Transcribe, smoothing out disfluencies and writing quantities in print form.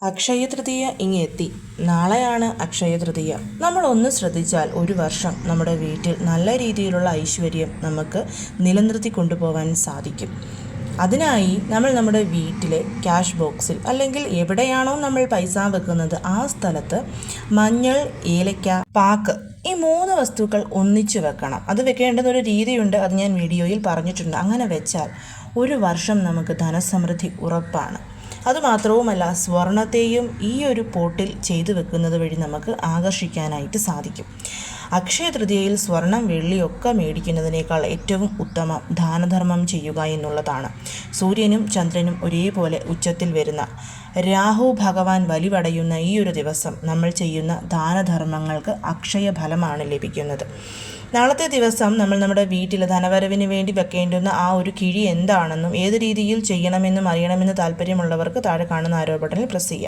അക്ഷയ തൃതീയ ഇങ്ങെത്തി. നാളെയാണ് അക്ഷയ തൃതീയ. നമ്മൾ ഒന്ന് ശ്രദ്ധിച്ചാൽ ഒരു വർഷം നമ്മുടെ വീട്ടിൽ നല്ല രീതിയിലുള്ള ഐശ്വര്യം നമുക്ക് നിലനിർത്തി കൊണ്ടുപോകാൻ സാധിക്കും. അതിനായി നമ്മൾ നമ്മുടെ വീട്ടിലെ ക്യാഷ് ബോക്സിൽ അല്ലെങ്കിൽ എവിടെയാണോ നമ്മൾ പൈസ വെക്കുന്നത് ആ സ്ഥലത്ത് മഞ്ഞൾ, ഏലയ്ക്ക, പാക്ക് ഈ 3 വസ്തുക്കൾ ഒന്നിച്ചു വെക്കണം. അത് വെക്കേണ്ടുന്ന ഒരു രീതിയുണ്ട്, അത് ഞാൻ വീഡിയോയിൽ പറഞ്ഞിട്ടുണ്ട്. അങ്ങനെ വെച്ചാൽ ഒരു വർഷം നമുക്ക് ധനസമൃദ്ധി ഉറപ്പാണ്. അതുമാത്രവുമല്ല, സ്വർണത്തെയും ഈ ഒരു പോട്ടിൽ ചെയ്തു വെക്കുന്നത് വഴി നമുക്ക് ആകർഷിക്കാനായിട്ട് സാധിക്കും. അക്ഷയ തൃതീയയിൽ സ്വർണം, വെള്ളിയൊക്കെ മേടിക്കുന്നതിനേക്കാൾ ഏറ്റവും ഉത്തമം ദാനധർമ്മം ചെയ്യുക എന്നുള്ളതാണ്. സൂര്യനും ചന്ദ്രനും ഒരേപോലെ ഉച്ചത്തിൽ വരുന്ന രാഹു ഭഗവാൻ വലിവടയുന്ന ഈ ഒരു ദിവസം നമ്മൾ ചെയ്യുന്ന ദാനധർമ്മങ്ങൾക്ക് അക്ഷയ ഫലമാണ് ലഭിക്കുന്നത്. നാളത്തെ ദിവസം നമ്മൾ നമ്മുടെ വീട്ടിൽ ധനവരവിന് വേണ്ടി വെക്കേണ്ടുന്ന ആ ഒരു കിഴി എന്താണെന്നും ഏത് രീതിയിൽ ചെയ്യണമെന്നും അറിയണമെന്ന് താല്പര്യമുള്ളവർക്ക് താഴെ കാണുന്ന ആരോ ബട്ടണിൽ പ്രസ് ചെയ്യാം.